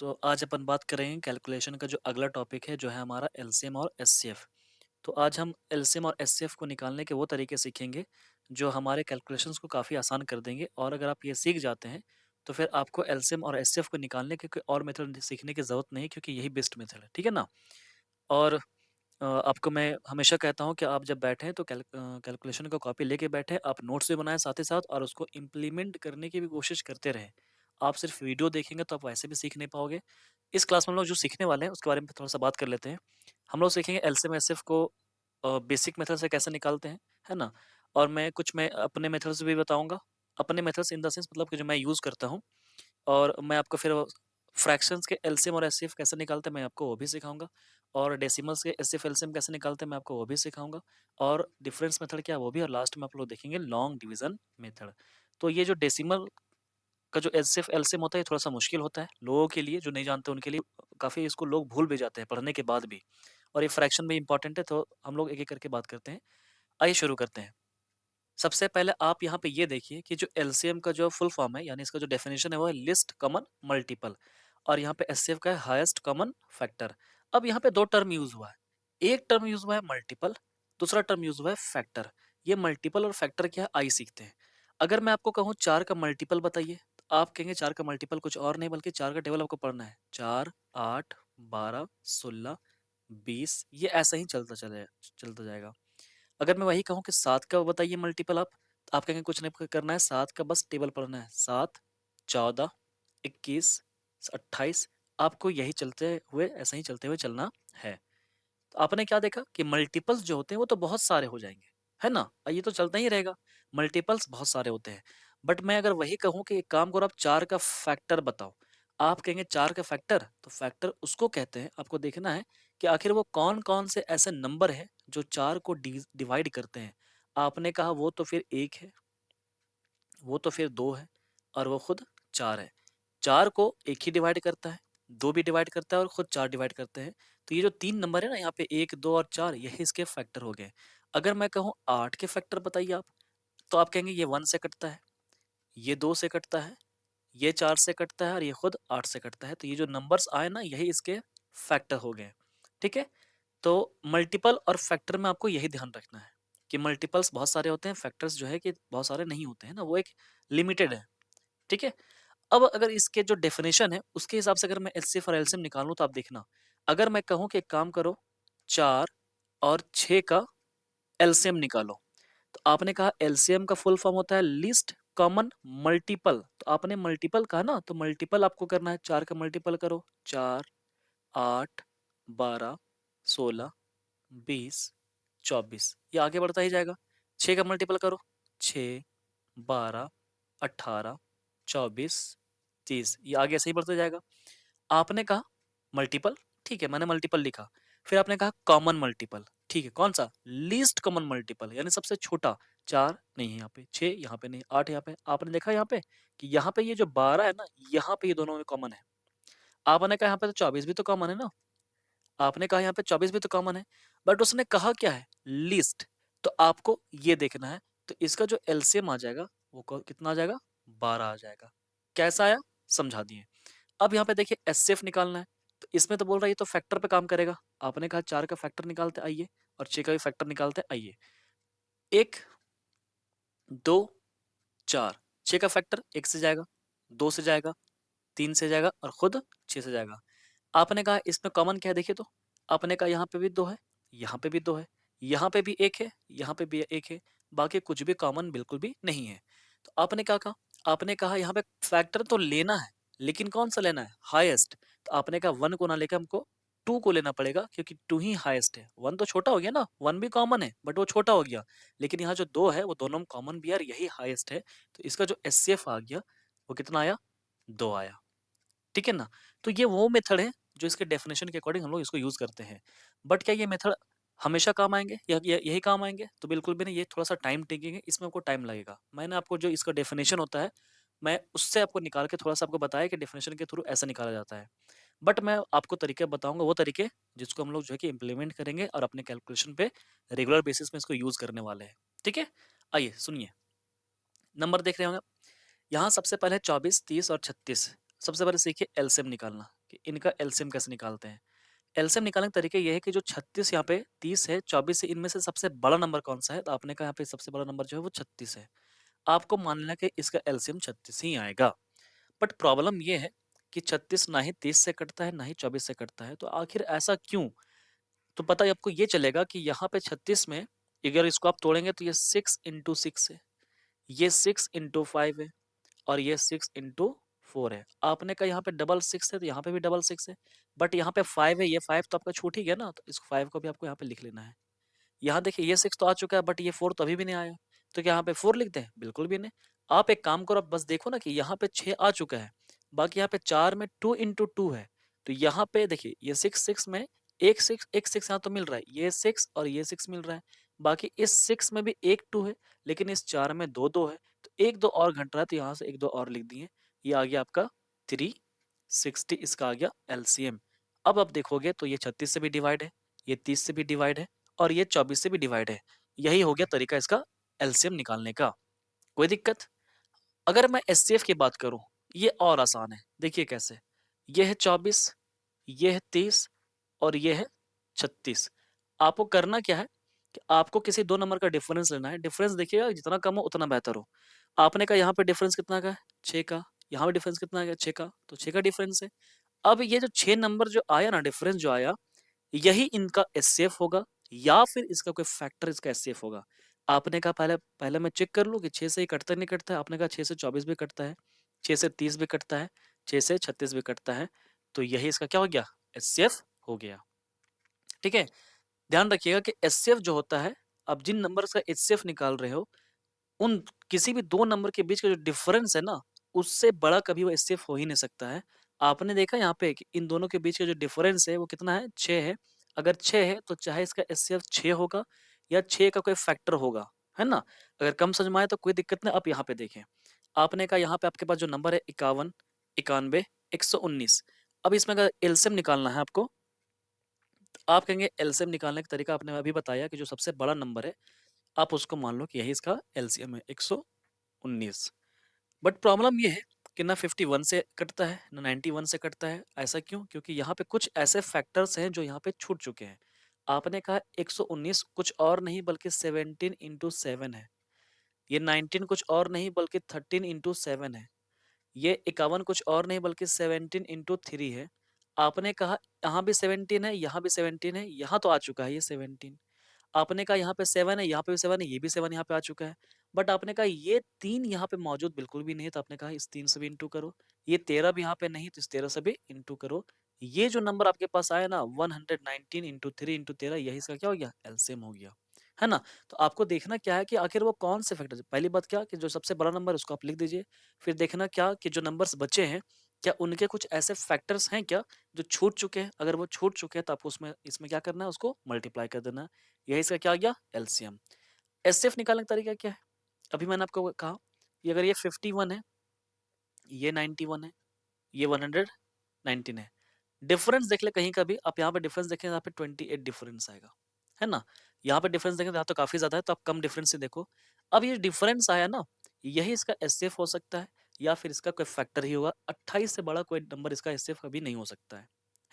तो आज अपन बात करेंगे कैलकुलेशन का जो अगला टॉपिक है जो है हमारा एलसीएम और एचसीएफ। तो आज हम एलसीएम और एचसीएफ को निकालने के वो तरीके सीखेंगे जो हमारे कैलकुलेशंस को काफ़ी आसान कर देंगे, और अगर आप ये सीख जाते हैं तो फिर आपको एलसीएम और एचसीएफ को निकालने के कोई और मेथड सीखने की ज़रूरत नहीं, क्योंकि यही बेस्ट मेथड है, ठीक है ना? और आपको मैं हमेशा कहता हूँ कि आप जब बैठें तो कैलकुलेशन का कॉपी लेके बैठें, आप नोट्स भी बनाएँ साथ ही साथ, और उसको इम्प्लीमेंट करने की भी कोशिश करते रहें। आप सिर्फ वीडियो देखेंगे तो आप वैसे भी सीख नहीं पाओगे। इस क्लास में हम लोग जो सीखने वाले हैं उसके बारे में थोड़ा-सा बात कर लेते हैं। हम लोग सीखेंगे एलसीएम एचसीएफ को बेसिक मेथड से कैसे निकालते हैं, है ना? और मैं अपने मेथड्स भी बताऊँगा। अपने मेथड्स इन द सेंस मतलब कि जो मैं यूज़ करता हूँ, और मैं आपको फिर फ्रैक्शंस के एलसीएम और एचसीएफ कैसे निकालते हैं मैं आपको वो भी सिखाऊँगा, और डेसिमल्स के एचसीएफ एलसीएम कैसे निकालते हैं मैं आपको वो भी सिखाऊँगा, और डिफरेंस मेथड क्या है वो भी, और लास्ट में आप लोग देखेंगे लॉन्ग डिवीज़न मेथड। तो ये जो डेसिमल का जो एचसीएफ एलसीएम होता है ये थोड़ा-सा मुश्किल होता है लोगों के लिए, जो नहीं जानते उनके लिए। काफ़ी इसको लोग भूल भी जाते हैं पढ़ने के बाद भी, और ये फ्रैक्शन भी इम्पोर्टेंट है, तो हम लोग एक-एक करके बात करते हैं। आइए शुरू करते हैं। सबसे पहले आप यहाँ पे ये देखिए कि जो एलसीएम का जो फुल फॉर्म है, यानी इसका जो डेफिनेशन है वो है लिस्ट कॉमन मल्टीपल, और यहाँ पे एचसीएफ का है हाईएस्ट कॉमन फैक्टर। अब यहाँ पे दो टर्म यूज हुआ है। एक टर्म यूज हुआ है मल्टीपल, दूसरा टर्म यूज हुआ है फैक्टर। ये मल्टीपल और फैक्टर क्या है आइए सीखते हैं। अगर मैं आपको कहूँ 4 का मल्टीपल बताइए, तो आप कहेंगे 4 का मल्टीपल कुछ और नहीं बल्कि 4 का टेबल आपको पढ़ना है। 4, 8, 12, 16, 20, ये ऐसा ही चलता जाएगा। अगर मैं वही कहूँ कि 7 का बताइए मल्टीपल आप, तो आप कहेंगे कुछ नहीं करना है, 7 का बस टेबल पढ़ना है। 7, 14, 21, 28, आपको यही चलते हुए ऐसा ही चलते हुए चलना है। तो आपने क्या देखा कि मल्टीपल्स जो होते हैं वो तो बहुत सारे हो जाएँगे, है ना? ये तो चलता ही रहेगा, मल्टीपल्स बहुत सारे होते हैं। बट मैं अगर वही कहूँ कि एक काम करो आप 4 का फैक्टर बताओ, आप कहेंगे 4 का फैक्टर, तो फैक्टर उसको कहते हैं, आपको देखना है कि आखिर वो कौन-कौन से ऐसे नंबर हैं जो 4 को डिवाइड करते हैं। आपने कहा वो तो फिर 1 है, वो तो फिर 2 है, और वो खुद 4 है। 4 को 1 ही डिवाइड करता है, 2 भी डिवाइड करता है और खुद 4 डिवाइड करते हैं। तो ये जो 3 नंबर है ना यहाँ पे 1, 2 और 4, यही इसके फैक्टर हो गए। अगर मैं कहूँ 8 के फैक्टर बताइए आप, तो आप कहेंगे ये 1 से कटता है, ये 2 से कटता है, ये 4 से कटता है और ये खुद 8 से कटता है। तो ये जो नंबर्स आए ना यही इसके फैक्टर हो गए। ठीक है? तो मल्टीपल और फैक्टर में आपको यही ध्यान रखना है कि मल्टीपल्स बहुत सारे होते हैं, फैक्टर्स जो है कि बहुत सारे नहीं होते हैं ना, वो एक लिमिटेड है। ठीक है? अब अगर इसके जो डेफिनेशन है उसके हिसाब से अगर मैं एचसीएफ और एलसीएम निकालूं तो आप देखना। अगर मैं कहूं कि एक काम करो, 4 और 6 का एलसीएम निकालो, तो आपने कहा एलसीएम का फुल फॉर्म होता है लीस्ट कॉमन मल्टीपल। तो आपने मल्टीपल कहा ना, तो मल्टीपल आपको करना है। 4 का मल्टीपल करो, 4, 8, 12, 16, 20, 24, ये आगे बढ़ता ही जाएगा। 6 का मल्टीपल करो, 6, 12, 18, 24, 30, ये आगे ऐसे ही बढ़ता जाएगा। आपने कहा मल्टीपल, ठीक है, मैंने मल्टीपल लिखा। फिर आपने कहा कॉमन मल्टीपल, ठीक है, कौन सा? लीस्ट कॉमन मल्टीपल, यानी सबसे छोटा। 4 नहीं है यहाँ पे, 6 यहाँ पे नहीं, 8 यहाँ पे। आपने देखा यहाँ पे कि यहाँ पे ये जो 12 है ना, यहाँ पे ये दोनों में कॉमन है। आपने कहा यहाँ पे तो 24 भी तो कॉमन है ना, आपने कहा यहाँ पे 24 भी तो कॉमन है, बट उसने कहा क्या है? लीस्ट। तो आपको ये देखना है, तो इसका जो एलसीएम आ जाएगा वो कितना आ जाएगा? 12 आ जाएगा। कैसा आया? समझा दिए। अब यहाँ पे देखिए एचसीएफ निकालना है, तो इसमें तो बोल रहा है ये तो फैक्टर पे काम करेगा। आपने कहा 4 का फैक्टर निकालते आइए, और 6 का भी फैक्टर निकालते आइए। 1, 2, 4, 6 का फैक्टर 1 से जाएगा, 2 से जाएगा, 3 से जाएगा और खुद 6 से जाएगा। आपने कहा इसमें कॉमन क्या है देखिए तो? आपने कहा यहाँ पे भी 2 है, यहाँ पे भी 2 है, यहाँ पे भी 1 है, यहाँ पे भी 1 है, बाकी कुछ भी कॉमन बिल्कुल भी नहीं है। तो आपने क्या कहा? आपने कहा यहाँ पे फैक्टर तो लेना है, लेकिन कौन-सा लेना है? हाईएस्ट। तो आपने कहा 1 को ना लेके हमको 2 को लेना पड़ेगा, क्योंकि 2 ही हाईएस्ट है। 1 तो छोटा हो गया ना, 1 भी कॉमन है बट वो छोटा हो गया। लेकिन यहाँ जो 2 है वो दोनों में कॉमन भी है और यही हाईएस्ट है। तो इसका जो एचसीएफ आ गया वो कितना आया? 2 आया। ठीक है ना? तो ये वो मेथड है जो इसके डेफिनेशन के अकॉर्डिंग हम लोग इसको यूज़ करते हैं। बट क्या ये मेथड हमेशा काम आएँगे या यही काम आएँगे? तो बिल्कुल भी नहीं, ये थोड़ा-सा टाइम टेकिंग है, इसमें आपको टाइम लगेगा। मैंने आपको जो इसका डेफिनेशन होता है, मैं उससे आपको निकाल के थोड़ा-सा आपको बताया कि डेफिनेशन के थ्रू ऐसा निकाला जाता है। बट मैं आपको तरीके बताऊँगा, वो तरीके जिसको हम लोग जो है कि इम्प्लीमेंट करेंगे और अपने कैलकुलेशन पे रेगुलर बेसिस में इसको यूज़ करने वाले हैं। ठीक है? आइए सुनिए, नंबर देख रहे होंगे आप। यहाँ सबसे पहले 24, 30 और 36। सबसे पहले सीखिए एलसीएम निकालना कि इनका एलसीएम कैसे निकालते हैं। एलसीएम निकालने का तरीका ये है कि जो 36 यहाँ पे 30 है, 24 है, इनमें से सबसे बड़ा नंबर कौन-सा है? तो आपने कहा यहाँ पे सबसे बड़ा नंबर जो है वो 36 है। आपको मान लेना कि इसका एलसीएम 36 ही आएगा। बट प्रॉब्लम ये है कि 36 ना ही 30 से कटता है, ना ही 24 से कटता है। तो आखिर ऐसा क्यों? तो पता है आपको ये चलेगा कि यहाँ पे 36 में अगर इसको आप तोड़ेंगे तो ये 6 into 6 है, ये 6 into 5 है और ये 6 into 4 है। आपने कहा यहाँ पे डबल 6 है तो यहाँ पे भी डबल 6 है। बट यहाँ पे 5 है, ये 5 तो आपका छूट ही गया ना, तो इस 5 को भी आपको यहाँ पे लिख लेना है। यहाँ देखिए ये 6 तो आ चुका है बट ये 4 तो अभी भी नहीं आया। तो क्या यहाँ पे 4 लिख दें? बिल्कुल भी नहीं। आप एक काम करो, आप बस देखो ना कि यहाँ पे 6 आ चुका है। बाकी यहाँ पे 4 में 2 into 2 है। तो यहाँ पे देखिए ये 6 में एक 6 यहाँ तो मिल रहा है। ये 6 और ये 6 मिल रहा है। बाकी इस 6 में भी एक 2 है, लेकिन इस 4 में 2 है। तो 1-2 और घट रहा है तो यहाँ से 1-2 और लिख दिए। ये आ गया आपका 360, इसका आ गया एलसीएम। अब आप देखोगे तो ये 36 से भी डिवाइड है, ये 30 से भी डिवाइड है और ये 24 से भी डिवाइड है। यही हो गया तरीका इसका एलसीएम निकालने का। कोई दिक्कत? अगर मैं एचसीएफ की बात करूं, ये और आसान है। देखिए कैसे, ये है 24, ये है 30 और ये है 36। आपको करना क्या है कि आपको किसी दो नंबर का डिफरेंस लेना है। डिफरेंस देखिएगा जितना कम हो उतना बेहतर हो। आपने कहा यहाँ पे डिफरेंस कितना का है? 6 का। यहाँ पे डिफरेंस कितना है? 6 का। तो 6 का डिफरेंस है। अब ये जो 6 नंबर जो आया ना, डिफरेंस जो आया, यही इनका एचसीएफ होगा या फिर इसका कोई फैक्टर इसका एचसीएफ होगा। आपने कहा पहले पहले मैं चेक कर लूं कि 6 से ही कटता नहीं कटता है। आपने कहा 6 से 24 भी कटता है, 6 से 30 भी कटता है, 6 से 36 भी कटता है। तो यही इसका क्या हो गया? एचसीएफ हो गया। ठीक है, ध्यान रखिएगा कि एचसीएफ जो होता है, आप जिन नंबर का एचसीएफ निकाल रहे हो, उन किसी भी दो नंबर के बीच का जो डिफरेंस है ना, उससे बड़ा कभी वो एचसीएफ हो ही नहीं सकता है। आपने देखा यहाँ पे कि इन दोनों के बीच का जो डिफरेंस है वो कितना है? 6 है। अगर 6 है तो चाहे इसका एचसीएफ 6 होगा या 6 का कोई फैक्टर होगा, है ना? अगर कम समझ में आए तो कोई दिक्कत नहीं। आप यहाँ पे देखें, आपने कहा यहाँ पे आपके पास जो नंबर है 51, 91, 119। अब इसमें अगर एलसीएम निकालना है आपको, तो आप कहेंगे एलसीएम निकालने का तरीका आपने अभी बताया कि जो सबसे बड़ा नंबर है, आप उसको मान लो कि यही इसका एलसीएम है, 119। बट प्रॉब्लम ये है कि ना 51 से कटता है, ना 91 से कटता है। ऐसा क्यों? क्योंकि यहाँ पे कुछ ऐसे फैक्टर्स हैं जो यहाँ पे छूट चुके हैं। आपने कहा 119 कुछ और नहीं बल्कि 17 into 7 है। ये 19 कुछ और नहीं बल्कि 13 into 7 है। ये 51 कुछ और नहीं बल्कि 17 into 3 है। आपने कहा यहाँ भी 17 है, यहाँ भी 17 है, यहाँ तो आ चुका है ये 17। आपने कहा यहाँ पे 7 है, यहाँ पे भी 7 है, ये भी 7 यहाँ पे आ चुका है। बट आपने कहा ये 3 यहाँ पे मौजूद बिल्कुल भी नहीं है, तो आपने कहा इस 3 से भी इंटू करो। ये 13 भी यहाँ पे नहीं, तो इस 13 से भी इंटू करो। ये जो नंबर आपके पास आया ना, 119 into 3 into 13, यही इसका क्या हो गया? एलसीएम हो गया। है ना? तो आपको देखना क्या है कि आखिर वो कौन से फैक्टर, पहली बात क्या कि जो सबसे बड़ा नंबर है उसको आप लिख दीजिए। फिर देखना क्या कि जो नंबर्स बचे हैं, क्या उनके कुछ ऐसे फैक्टर्स हैं क्या जो छूट चुके हैं? अगर वो छूट चुके हैं तो आपको उसमें इसमें क्या करना है? उसको मल्टीप्लाई कर देना है। यही इसका क्या आ गया? एलसीएम। एचसीएफ निकालने का तरीका क्या है? अभी मैंने आपको कहा कि अगर ये 51 है, ये 91 है, ये 119 है। डिफरेंस देख ले कहीं का भी, आप यहाँ पे डिफरेंस देखें, यहाँ पे 28 डिफरेंस आएगा, है ना? यहाँ पे डिफरेंस देखें तो यहाँ तो काफी ज्यादा है, तो आप कम डिफरेंस से देखो। अब ये डिफरेंस आया ना, यही इसका एचसीएफ हो सकता है या फिर इसका कोई फैक्टर ही होगा। 28 से बड़ा कोई नंबर इसका एचसीएफ कभी नहीं हो सकता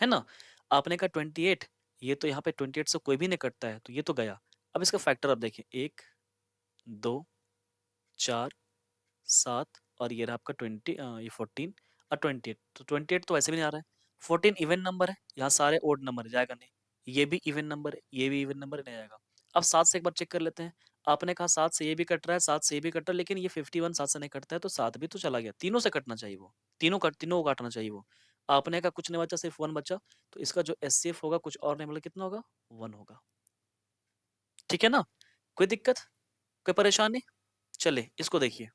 है ना? आपने कहा 28, ये तो यहाँ पे 28 से कोई भी नहीं कटता है, तो ये तो गया। अब इसका फैक्टर आप देखिए, 1, 2, 4, 7 और ये रहा आपका ये 14 और 28। तो 28 तो वैसे भी नहीं आ रहा है। 14 इवन नंबर है, यहाँ सारे ओड नंबर है, जाएगा नहीं। ये भी इवन नंबर है, ये भी इवन नंबर है, नहीं आएगा। अब 7 से एक बार चेक कर लेते हैं। आपने कहा 7 से ये भी कट रहा है, 7 से ये भी कट रहा है, लेकिन ये 51 7 से नहीं कटता है, तो 7 भी तो चला गया। तीनों से कटना चाहिए वो, तीनों को काटना चाहिए वो। आपने कहा कुछ नहीं बचा, सिर्फ 1 बचा, तो इसका जो एचसीएफ होगा कुछ और नहीं, मतलब कितना होगा? 1 होगा। ठीक है ना? कोई दिक्कत, कोई परेशानी? चले इसको देखिए,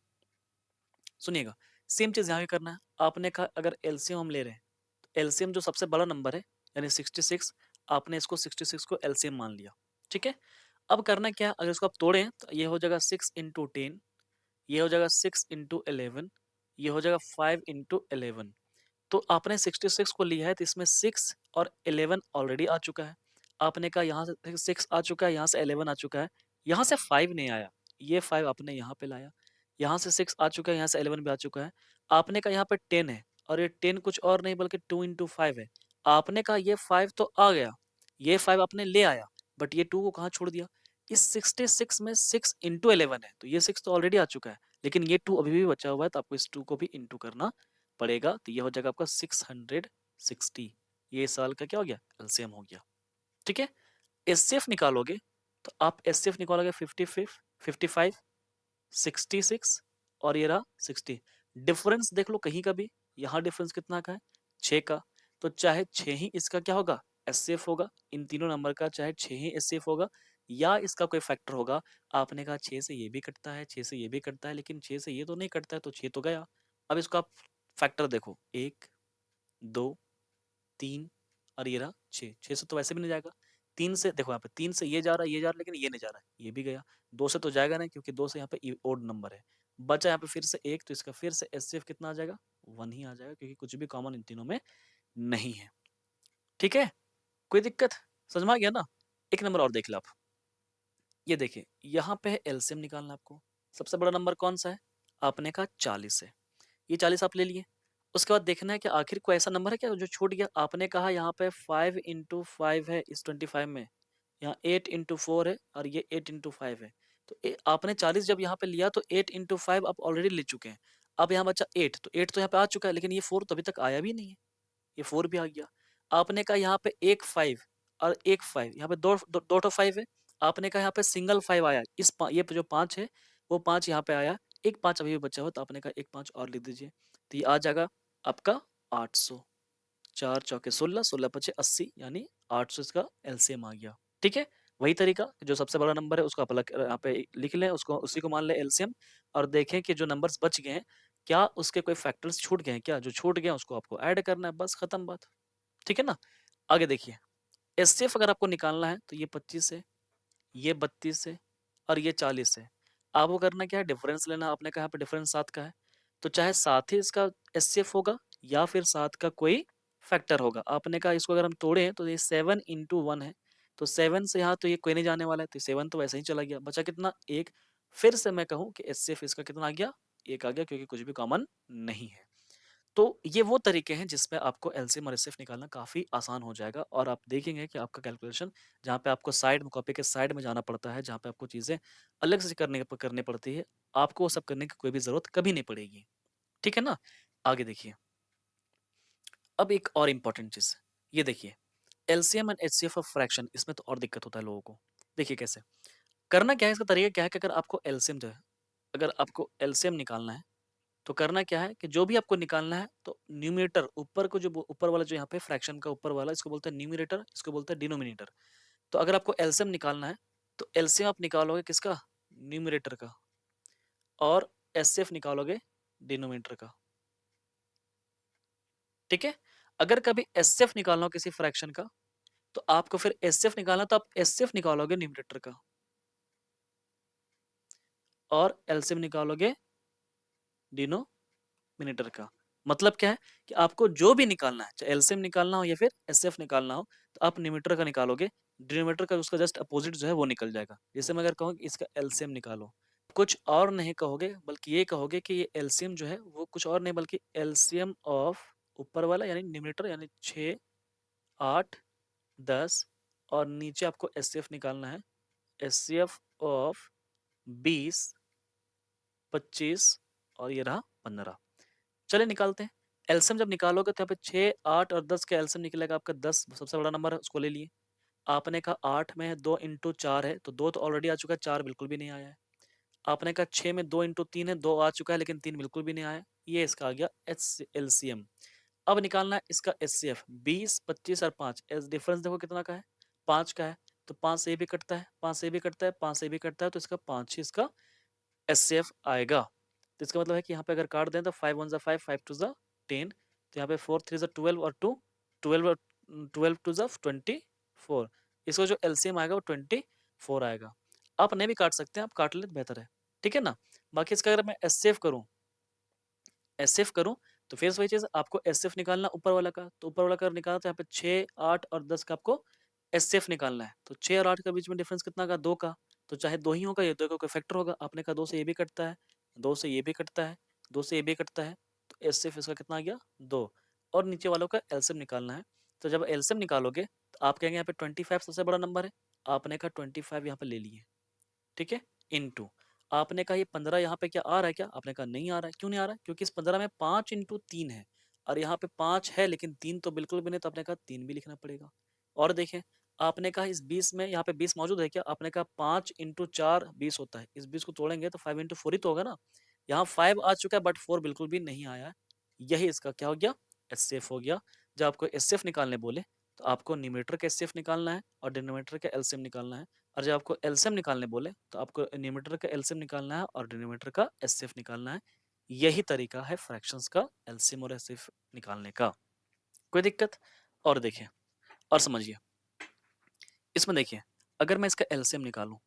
सुनिएगा। सेम चीज यहाँ भी करना है। आपने कहा अगर एलसीएम हम ले रहे हैं, तो एलसीएम जो सबसे बड़ा नंबर है यानी 66, आपने इसको 66 को एलसीएम मान लिया। ठीक है, अब करना क्या है, अगर इसको आप तोड़ें तो ये हो जाएगा 6 into 10, ये हो जाएगा 6 into 11, ये हो जाएगा 5 into 11। तो आपने 66 को लिया है तो इसमें 6 और 11 ऑलरेडी आ चुका है। आपने कहा यहाँ से 6 आ चुका है, यहाँ से 11 आ चुका है, यहाँ से 5 नहीं आया, ये 5 आपने यहाँ पे लाया। यहाँ से 6 आ चुका है, यहाँ से 11 भी आ चुका है। आपने कहा यहाँ पे 10 है, और ये 10 कुछ और नहीं बल्कि 2 into 5 है। आपने कहा ये 5 तो आ गया, ये 5 आपने ले आया, बट ये 2 को कहाँ छोड़ दिया? इस 66 में 6 into 11 है, तो ये 6 तो ऑलरेडी आ चुका है, लेकिन ये 2 अभी भी बचा हुआ है, तो आपको इस 2 को भी इंटू करना पड़ेगा, तो ये हो जाएगा आपका 660। ये इस साल का क्या हो गया? एलसीएम हो गया। ठीक है? एचसीएफ निकालोगे तो आप एचसीएफ निकालोगे 55, 55, 66 और ये रहा 60। डिफरेंस देख लो कहीं का भी, यहाँ डिफरेंस कितना का है? 6 का। तो चाहे 6 ही इसका क्या होगा? एचसीएफ होगा, इन तीनों नंबर का चाहे 6 ही एचसीएफ होगा या इसका कोई फैक्टर होगा। आपने कहा 6 से ये भी कटता है, 6 से ये भी कटता है, लेकिन 6 से ये तो नहीं कटता है, तो 6 तो गया। अब इसको आप फैक्टर देखो, 1, 2, 3 और ये रहा 6। 6 से तो वैसे भी नहीं जाएगा। 3 से देखो, यहाँ पे 3 से ये जा रहा है, ये जा रहा है, लेकिन ये नहीं जा रहा है, ये भी गया। 2 से तो जाएगा नहीं, क्योंकि 2 से यहाँ पे ओड नंबर है। बचा यहाँ पे फिर से 1, तो इसका फिर से एचसीएफ कितना आ जाएगा? 1 ही आ जाएगा, क्योंकि कुछ भी कॉमन इन तीनों में नहीं है। ठीक है? कोई दिक्कत? समझ में आ गया ना? एक नंबर और देख लो आप। ये देखिए, यहाँ पे है एलसीएम निकालना है आपको। सबसे बड़ा नंबर कौन सा है? आपने कहा 40 है। ये 40 आप ले लिए। उसके बाद देखना है कि आखिर कोई ऐसा नंबर है क्या जो छूट गया? आपने कहा यहाँ पे 5 into 5 है इस 25 में, यहाँ 8 into 4 है और ये 8 into 5 है। तो आपने 40 जब यहाँ पे लिया तो 8 into 5 आप ऑलरेडी ले चुके हैं। अब यहाँ बचा 8, तो 8 तो यहाँ पे आ चुका है, लेकिन ये 4 तो अभी तक आया भी नहीं है। ये 4 भी आ गया। आपने कहा यहाँ पे एक 5 और एक 5, यहाँ पे दो तो 5 है। आपने कहा यहाँ पे सिंगल 5 आया, ये जो 5 है वो 5 यहाँ पे आया, एक 5 अभी भी बचा हुआ, तो आपने कहा एक 5 और लिख दीजिए, तो ये आ जाएगा आपका 800। 4 चौके 16, 16 पचे 80, यानी 800 इसका एलसीएम आ गया। ठीक है? वही तरीका, जो सबसे बड़ा नंबर है उसको आप अलग यहाँ पे लिख लें, उसको उसी को मान लें एलसीएम, और देखें कि जो नंबर्स बच गए हैं क्या उसके कोई फैक्टर्स छूट गए हैं क्या? जो छूट गए हैं उसको आपको ऐड करना है, बस खत्म बात। ठीक है ना? आगे देखिए, एचसीएफ अगर आपको निकालना है तो ये 25 है, ये 32 है और ये 40 है। आपको करना क्या है? डिफरेंस लेना। आपने कहा यहाँ पे डिफरेंस 7 का है, तो चाहे 7 ही इसका एचसीएफ होगा या फिर 7 का कोई फैक्टर होगा। आपने कहा इसको अगर हम तोड़े तो ये 7 into 1 है, तो 7 से यहाँ तो ये कोई नहीं जाने वाला है, तो 7 तो वैसे ही चला गया, बचा कितना? 1। फिर से मैं कहूँ कि एचसीएफ इसका कितना आ गया? 1 आ गया, क्योंकि कुछ भी कॉमन नहीं है। तो ये वो तरीके हैं जिसमें आपको एलसीएम और एचसीएफ निकालना काफ़ी आसान हो जाएगा, और आप देखेंगे कि आपका कैलकुलेशन, जहाँ पे आपको साइड में, कॉपी के साइड में जाना पड़ता है, जहाँ पे आपको चीज़ें अलग से करनी पड़ती है, आपको वो सब करने की कोई भी ज़रूरत कभी नहीं पड़ेगी। ठीक है ना? आगे देखिए, अब एक और इम्पोर्टेंट चीज़, ये देखिए, LCM and HCF of fraction, इसमें तो और दिक्कत होता है लोगों को। देखिए कैसे करना, क्या है इसका तरीका, क्या है कि अगर आपको एलसीएम जो है, अगर आपको एलसीएम निकालना है तो करना क्या है कि जो भी आपको निकालना है, तो न्यूमरेटर, ऊपर को जो ऊपर वाला जो यहाँ पे फ्रैक्शन का ऊपर वाला, इसको बोलते हैं न्यूमरेटर, इसको बोलते हैं डिनोमिनेटर। तो अगर आपको एलसीएम निकालना है तो एलसीएम आप निकालोगे किसका? न्यूमरेटर का, और एचसीएफ निकालोगे डिनोमिनेटर का। ठीक है? अगर कभी एचसीएफ निकालना हो किसी फ्रैक्शन का, तो आपको फिर एचसीएफ निकालना, तो आप एचसीएफ निकालोगे न्यूमरेटर का और एलसीएम निकालोगे डिनोमिनेटर का। मतलब क्या है कि आपको जो भी निकालना है, चाहे एलसीएम निकालना हो या फिर एचसीएफ निकालना हो, तो आप न्यूमरेटर का निकालोगे, डिनोमिनेटर का उसका जस्ट अपोजिट जो है वो निकल जाएगा। जैसे मैं अगर कहूँ कि इसका एलसीएम निकालो, कुछ और नहीं कहोगे, बल्कि ये कहोगे कि ये एलसीएम जो है वो कुछ और नहीं बल्कि एलसीएम ऑफ ऊपर वाला यानी न्यूमरेटर, यानी 6, 8, 10, और नीचे आपको एचसीएफ निकालना है, एचसीएफ ऑफ 20, 25 और ये रहा 15। चलिए निकालते हैं। एलसीएम जब निकालोगे तो यहाँ पे 6, 8 और 10 का एलसीएम निकलेगा आपका 10, सबसे बड़ा नंबर है, उसको ले लिए। आपने कहा 8 में 2 into 4 है, तो 2 तो ऑलरेडी आ चुका है, 4 बिल्कुल भी नहीं आया है। आपने कहा 6 में 2 into 3 है, 2 आ चुका है, लेकिन 3 बिल्कुल भी नहीं आया। ये इसका आ गया एलसीएम। अब निकालना है इसका एचसीएफ, 20, 25 और 5। डिफरेंस देखो कितना का है? 5 का है, तो 5 से ये भी कटता है, 5 से ये भी कटता है, 5 से ये भी कटता है, तो इसका 5 ही इसका एचसीएफ आएगा। तो इसका मतलब है कि यहाँ पे अगर काट दें तो 5 1 5, 5 2 10, तो यहाँ पे 4 3 12 और 2 12 और 12 2 24। इसका जो एलसीएम आएगा वो 24 आएगा। आप नहीं भी काट सकते हैं, आप काट ले तो बेहतर है। ठीक है ना? बाकी इसका अगर मैं एचसीएफ करूँ, एचसीएफ करूँ, तो फिर से वही चीज़, आपको एचसीएफ निकालना ऊपर वाला का, तो ऊपर वाला का निकालना, तो यहाँ पे 6, 8 और 10 का आपको एचसीएफ निकालना है। तो 6 और 8 के बीच में डिफरेंस कितना का? 2 का। तो चाहे 2 ही होगा, ये 2 का कोई फैक्टर होगा। आपने कहा 2 से ये भी कटता है, 2 से ये भी कटता है, 2 से ये भी कटता है, तो एचसीएफ इसका कितना आ गया 2 और नीचे वालों का एलसीएम निकालना है। तो जब एलसीएम निकालोगे तो आप कहेंगे यहाँ पे 25 सबसे बड़ा नंबर है, आपने कहा 25 यहाँ पे ले लिए, ठीक है, इनटू आपने कहा ये 15 यहाँ पे क्या आ रहा है क्या, आपने कहा नहीं आ रहा है। क्यों नहीं आ रहा है? क्योंकि इस 15 में 5 इंटू 3 है और यहाँ पे 5 है लेकिन 3 तो बिल्कुल भी नहीं, तो आपने कहा 3 भी लिखना पड़ेगा। और देखें आपने कहा इस 20 में यहाँ पे 20 मौजूद है क्या, आपने कहा 5 इंटू 4 20 होता है, इस 20 को तोड़ेंगे तो 5 इंटू 4 ही तो होगा ना। यहाँ 5 आ चुका है बट 4 बिल्कुल भी नहीं आया है। यही इसका क्या हो गया, एचसीएफ हो गया। जब आपको एचसीएफ निकालने बोले तो आपको न्यूमरेटर का एचसीएफ निकालना है और डिनोमिनेटर का एलसीएम निकालना है। और जब आपको एलसीएम निकालने बोले तो आपको न्यूमरेटर का एलसीएम निकालना है और डिनोमिनेटर का एचसीएफ निकालना है। यही तरीका है फ्रैक्शंस का एलसीएम और एचसीएफ निकालने का। कोई दिक्कत? और देखिए और समझिए, इसमें देखिए अगर मैं इसका एलसीएम निकालूं,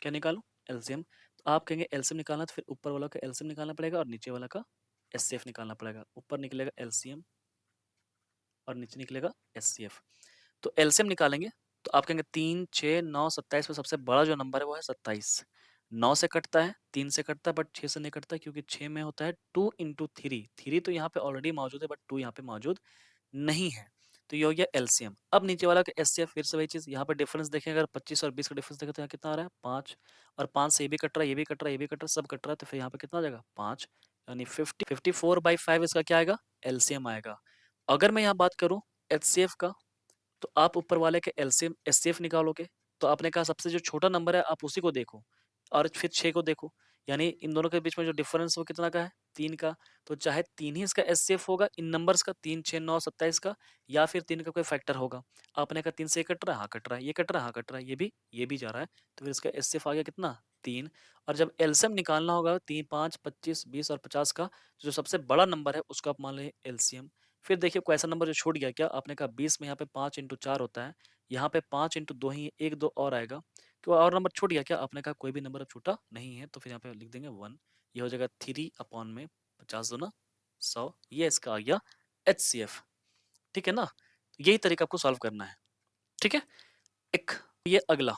क्या निकालूं, एलसीएम, तो आप कहेंगे एलसीएम निकालना तो फिर ऊपर वाला का एलसीएम निकालना पड़ेगा और नीचे वाला का एचसीएफ निकालना पड़ेगा। ऊपर निकलेगा एलसीएम और नीचे निकलेगा एचसीएफ। तो एलसीएम निकालेंगे तो आप कहेंगे 3 6 9 27 में सबसे बड़ा जो नंबर है वो है 27। 9 से कटता है, 3 से कटता है बट 6 से नहीं कटता क्योंकि 6 में होता है 2 इंटू 3। 3 तो यहाँ पे ऑलरेडी मौजूद है बट 2 यहाँ पे मौजूद नहीं है। तो ये हो गया एलसीएम। अब नीचे वाला का एचसीएफ, फिर से वही चीज, यहाँ पे डिफरेंस देखें, अगर 25 और 20 का डिफरेंस देखें तो यहाँ कितना आ रहा है 5 और 5 से ये भी कट रहा है, ये भी कट रहा है, ये भी कट रहा है, सब कट रहा है, तो फिर यहाँ पे कितना आ जाएगा 5 यानी 54/5 इसका क्या आएगा, एलसीएम आएगा। अगर मैं यहाँ बात करूँ एचसीएफ का तो आप ऊपर वाले के एलसीएम एचसीएफ निकालोगे तो आपने कहा सबसे जो छोटा नंबर है आप उसी को देखो और फिर 6 को देखो, यानी इन दोनों के बीच में जो डिफरेंस वो कितना का है 3 का। तो चाहे 3 ही इसका एचसीएफ होगा इन नंबर्स का, 3 6 9 27 का, या फिर 3 का कोई फैक्टर होगा। आपने कहा 3 से ये कट रहा है, हाँ कट रहा है, ये कट रहा है, हाँ कट रहा है, ये भी जा रहा है, तो फिर इसका एचसीएफ आ गया कितना 3। और जब एलसीएम निकालना होगा 3 5 25 20 और 50 का, तो जो सबसे बड़ा नंबर है उसको आप मान लें एलसीएम। फिर देखिए कोई ऐसा नंबर जो छूट गया क्या, आपने कहा 20 में यहाँ पे 5 इंटू 4 होता है, यहाँ पे 5 इंटू 2 ही, एक दो और आएगा, क्यों और नंबर छूट गया क्या, आपने कहा कोई भी नंबर अब छूटा नहीं है, तो फिर यहाँ पे लिख देंगे 1। ये हो जाएगा 3 अपॉन में 50 दूना 100, ये इसका आ गया एचसीएफ। ठीक है ना, यही तरीका आपको सॉल्व करना है। ठीक है, एक ये अगला,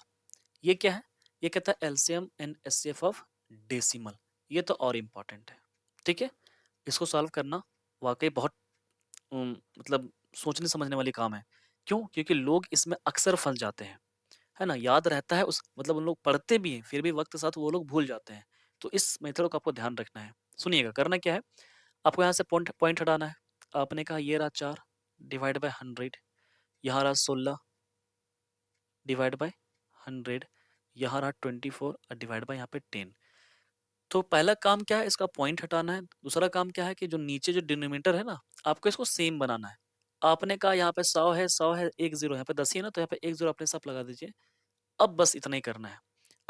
ये क्या है, ये कहता है LCM and HCF of decimal. ये तो और इम्पोर्टेंट है। ठीक है, इसको सॉल्व करना वाकई बहुत मतलब सोचने समझने वाली काम है। क्यों? क्योंकि लोग इसमें अक्सर फंस जाते हैं, है ना, याद रहता है उस मतलब उन लोग पढ़ते भी हैं फिर भी वक्त के साथ वो लोग भूल जाते हैं। तो इस मेथड का आपको ध्यान रखना है। सुनिएगा, करना क्या है, आपको यहाँ से पॉइंट पॉइंट हटाना है। आपने कहा ये रहा 4 डिवाइड बाय 100, यहाँ रहा 16 डिवाइड बाय 100, यहाँ रहा 24 और डिवाइड बाय यहाँ पे 10। तो पहला काम क्या है, इसका पॉइंट हटाना है। दूसरा काम क्या है कि जो नीचे जो डिनोमिनेटर है ना, आपको इसको सेम बनाना है। आपने कहा यहाँ पे 100 है, 100 है, एक जीरो यहाँ पे 10 ही है ना, तो यहाँ पे एक जीरो अपने साथ लगा दीजिए। अब बस इतना ही करना है।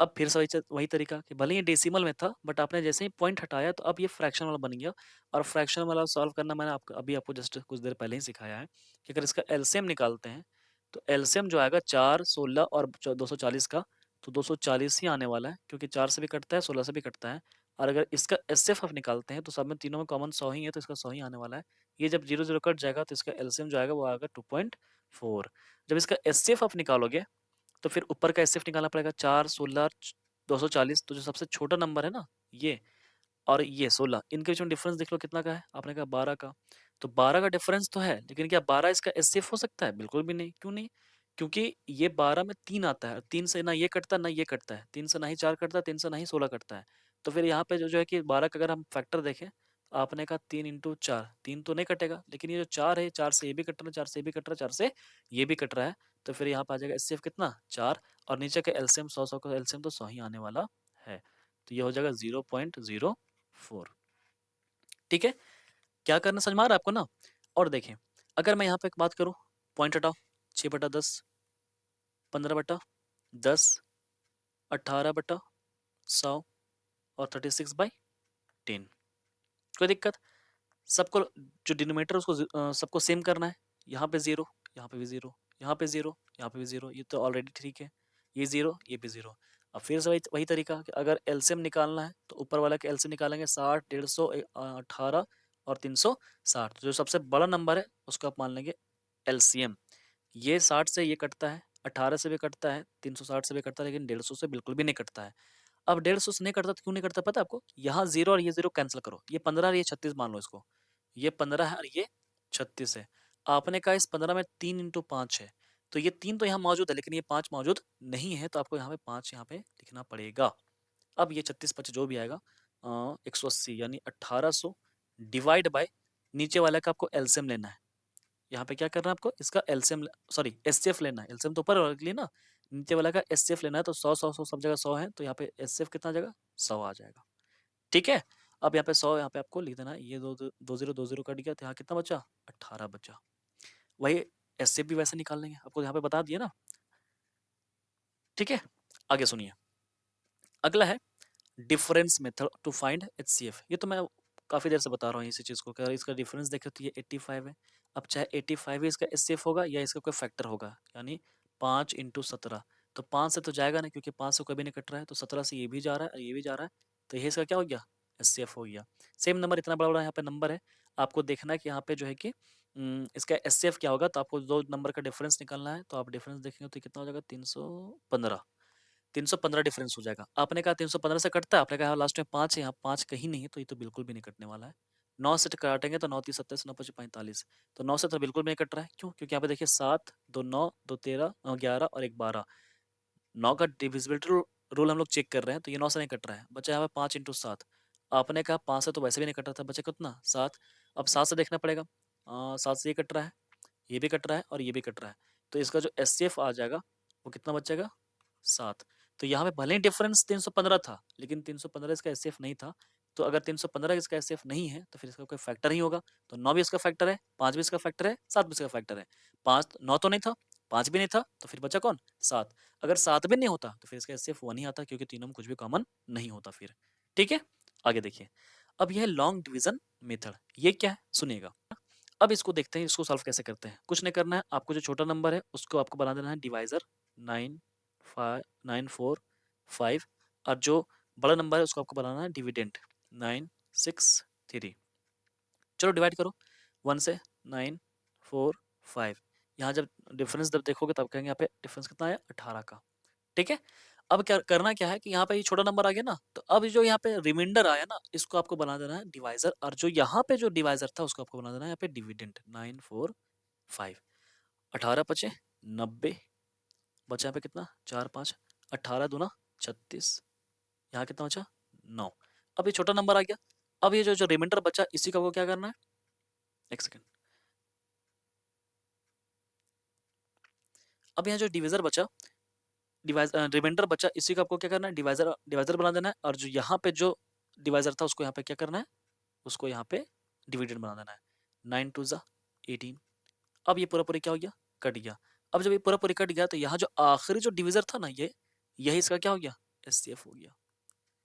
अब फिर से वही तरीका कि भले ही डेसिमल में था बट आपने जैसे ही पॉइंट हटाया तो अब ये फ्रैक्शन वाला बन गया। और फ्रैक्शन वाला सॉल्व करना मैंने आपको अभी आपको जस्ट कुछ देर पहले ही सिखाया है कि अगर इसका एलसीएम निकालते हैं तो एलसीएम जो आएगा 4 16 और 240 का, तो 240 ही आने वाला है क्योंकि 4 से भी कटता है 16 से भी कटता है। और अगर इसका एचसीएफ निकालते हैं तो सब में तीनों में कॉमन 100 ही है, तो इसका 100 ही आने वाला है। ये जब 0 0 कट जाएगा तो इसका एलसीएम जो आएगा वो आएगा 2.4। जब इसका एचसीएफ आप निकालोगे तो फिर ऊपर का एचसीएफ निकालना पड़ेगा, 4 16 240, तो जो सबसे छोटा नंबर है ना ये और ये 16, इनके बीच में डिफरेंस देख लो कितना का है, आपने कहा 12 का। तो 12 का डिफरेंस तो है लेकिन क्या 12 इसका एचसीएफ हो सकता है? बिल्कुल भी नहीं। क्यों नहीं? क्योंकि ये 12 में 3 आता है, 3 से ना ये कटता है ना ये कटता है, 3 से ना ही 4 कटता है, 3 से ना ही 16 कटता है। तो फिर यहाँ पे जो है कि 12 का अगर हम फैक्टर देखें, आपने कहा 3 इंटू 4, 3 तो नहीं कटेगा लेकिन ये जो 4 है, 4 से ये भी कट रहा है, 4 से ये भी कट रहा है, 4 से ये भी कट रहा है, तो फिर यहाँ पे आ जाएगा एचसीएफ कितना 4। और नीचे का एलसीएम 100 100 का एलसीएम तो 100 ही आने वाला है, तो ये हो जाएगा 0.04। ठीक है, क्या करना समझ में आ रहा है आपको ना। और देखें अगर मैं यहाँ पे एक बात करूँ, पॉइंट हटाओ, 6/10, 15/10, 18/100 और 36/10। कोई दिक्कत? सबको जो डिनोमिनेटर उसको सबको सेम करना है। यहाँ पे 0, यहाँ पे भी 0, यहाँ पे 0, यहाँ पे भी 0, ये तो ऑलरेडी ठीक है। ये 0, ये भी 0। अब फिर से वही वही तरीका कि अगर एलसीएम निकालना है तो ऊपर वाला का एलसीएम निकालेंगे, 60 150 18 और 360। तो जो सबसे बड़ा नंबर है उसको आप मान लेंगे एलसीएम। ये 60 से ये कटता है, 18 से भी कटता है, 360 से भी कटता है, लेकिन 150 से बिल्कुल भी नहीं कटता है। अब 150 से नहीं कटता तो क्यों नहीं कटता पता है आपको? यहाँ 0 और ये 0 कैंसिल करो, ये 15 और ये 36 मान लो इसको। ये 15 है और ये 36 है। आपने कहा इस 15 में 3 इंटू 5 है, तो ये 3 तो यहाँ मौजूद है लेकिन ये 5 मौजूद नहीं है, तो आपको यहाँ पे 5 यहाँ पे लिखना पड़ेगा। अब ये 36-5 जो भी आएगा 180 यानी 1800 डिवाइड बाय नीचे वाले का आपको एलसीएम लेना है। यहाँ पे क्या करना है आपको, इसका एलसीएम सॉरी एचसीएफ लेना है। एलसीएम तो ऊपर वाले के लिए ना, नीचे वाला का एचसीएफ लेना है। तो 100 सब जगह 100 है, तो यहाँ पे एचसीएफ कितना आ जाएगा, 100 आ जाएगा। ठीक है, अब यहाँ पे 100 यहाँ पे आपको लिख देना है। ये दो जीरो कट गया, तो यहाँ कितना बचा, 18 बचा। वही एचसीएफ भी वैसे निकाल लेंगे, आपको यहाँ पे बता दिया ना। ठीक है, आगे सुनिए। अगला है difference method to find HCF. ये तो मैं काफी देर से बता रहा हूँ इसी चीज को। अगर इसका डिफरेंस देखे तो ये 85 है। अब चाहे 85 ही इसका एचसीएफ होगा या इसका कोई फैक्टर होगा, यानी 5 इंटू 17। तो 5 से तो जाएगा नहीं क्योंकि 5 से कभी नहीं कट रहा है, तो 17 से ये भी जा रहा है और ये भी जा रहा है, तो ये इसका क्या हो गया, एचसीएफ हो गया। सेम नंबर, इतना बड़ा बड़ा यहाँ पे नंबर है, आपको देखना है कि यहाँ पे जो है कि इसका एचसीएफ क्या होगा। तो आपको दो नंबर का डिफरेंस निकालना है, तो आप डिफरेंस देखेंगे तो कितना हो जाएगा, 315। 315 डिफरेंस हो जाएगा। आपने कहा 315 से कटता है, आपने कहा लास्ट में 5 है, यहाँ 5 कहीं नहीं है, तो ये तो बिल्कुल भी नहीं कटने वाला है। 9 से काटेंगे तो 9 3 27, 9 5 45। तो 9 से तो बिल्कुल भी नहीं कट रहा है। क्यों? क्योंकि यहाँ पे देखिए 7 2 9 2 13 11 और 1 12। 9 का डिविजिबिलिटी रूल हम लोग चेक कर रहे हैं, तो ये 9 से नहीं कट रहा है। बचा यहाँ पे 5 इंटू 7। आपने कहा 5 से तो वैसे भी नहीं कट रहा था, बचा कितना, 7। अब 7 से देखना पड़ेगा, 7 से ये कट रहा है, ये भी कट रहा है और ये भी कट रहा है, तो इसका जो एचसीएफ आ जाएगा वो कितना बचेगा, 7। तो यहाँ पे भले ही डिफरेंस 315 था, लेकिन 315 इसका एचसीएफ नहीं था। तो अगर 315 इसका एचसीएफ नहीं है तो फिर इसका कोई फैक्टर ही होगा। तो 9 भी इसका फैक्टर है, 5 भी इसका फैक्टर है, 7 भी इसका फैक्टर है। 9 तो नहीं था, 5 भी नहीं था, तो फिर बचा कौन, 7। अगर 7 भी नहीं होता तो फिर इसका एचसीएफ 1 ही आता, क्योंकि तीनों में कुछ भी कॉमन नहीं होता फिर। ठीक है, आगे देखिए। अब यह लॉन्ग डिवीजन मेथड, ये क्या है सुनिएगा। अब इसको देखते हैं, इसको सॉल्व कैसे करते हैं। कुछ नहीं करना है, आपको जो छोटा नंबर है उसको आपको बना देना है डिवाइजर 945, और जो बड़ा नंबर है उसको आपको बनाना है डिविडेंट 963। चलो डिवाइड करो 1 से 945। यहाँ जब डिफरेंस जब देखोगे तब कहेंगे यहाँ पे डिफरेंस कितना आया, 18 का। ठीक है, अब क्या करना क्या है कि यहाँ पे ये छोटा नंबर आ गया ना, तो अब जो यहाँ पे रिमाइंडर आया ना, इसको आपको बना देना है डिवाइजर, और जो यहाँ पे जो डिवाइजर था उसको आपको बना देना है यहाँ पे डिविडेंट 945। 18 बचे 90, बचा यहाँ पे कितना, 4 5, 18 दूना 36, यहाँ कितना बचा 9। अब ये छोटा नंबर आ गया। अब ये जो रिमाइंडर बचा इसी का आपको क्या करना है, एक सेकेंड। अब यहाँ जो डिविजर बचा, रिमाइंडर बचा, इसी का आपको क्या करना है, डिवाइजर डिवाइजर बना देना है, और जो यहाँ पे जो डिवाइजर था उसको यहाँ पे क्या करना है, उसको यहाँ पे डिविडेंड बना देना है। 9 2 ज़ा 18। अब ये पूरा पूरी क्या हो गया, कट गया। अब जब ये पूरा पूरी कट गया तो यहाँ जो आखिरी जो डिविजर था ना, ये यही इसका क्या हो गया, एचसीएफ हो गया।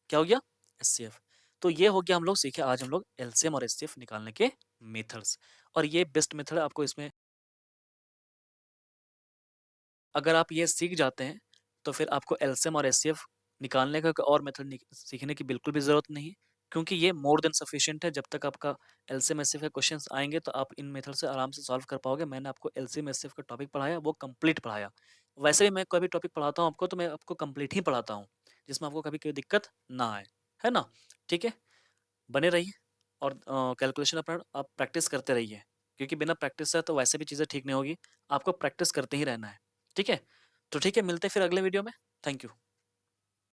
क्या हो गया, एचसीएफ। तो ये हो गया, हम लोग सीखे आज हम लोग एलसीएम और एचसीएफ निकालने के मेथड्स। और ये बेस्ट मेथड है आपको इसमें, अगर आप ये सीख जाते हैं तो फिर आपको एलसीएम और एचसीएफ निकालने का कोई और मेथड सीखने की बिल्कुल भी ज़रूरत नहीं है, क्योंकि ये मोर देन सफिशिएंट है। जब तक आपका एलसीएम एचसीएफ के क्वेश्चंस आएंगे तो आप इन मेथड से आराम से सॉल्व कर पाओगे। मैंने आपको एलसीएम एचसीएफ का टॉपिक पढ़ाया, वो कंप्लीट पढ़ाया। वैसे भी मैं कोई भी टॉपिक पढ़ाता हूँ आपको, तो मैं आपको कंप्लीट ही पढ़ाता हूँ, जिसमें आपको कभी कोई दिक्कत ना आए, है ना। ठीक है, बने रहिए और कैलकुलेशन अपना आप प्रैक्टिस करते रहिए, क्योंकि बिना प्रैक्टिस से तो वैसे भी चीज़ें ठीक नहीं होगी। आपको प्रैक्टिस करते ही रहना है। ठीक है, तो ठीक है, मिलते हैं फिर अगले वीडियो में। Thank you.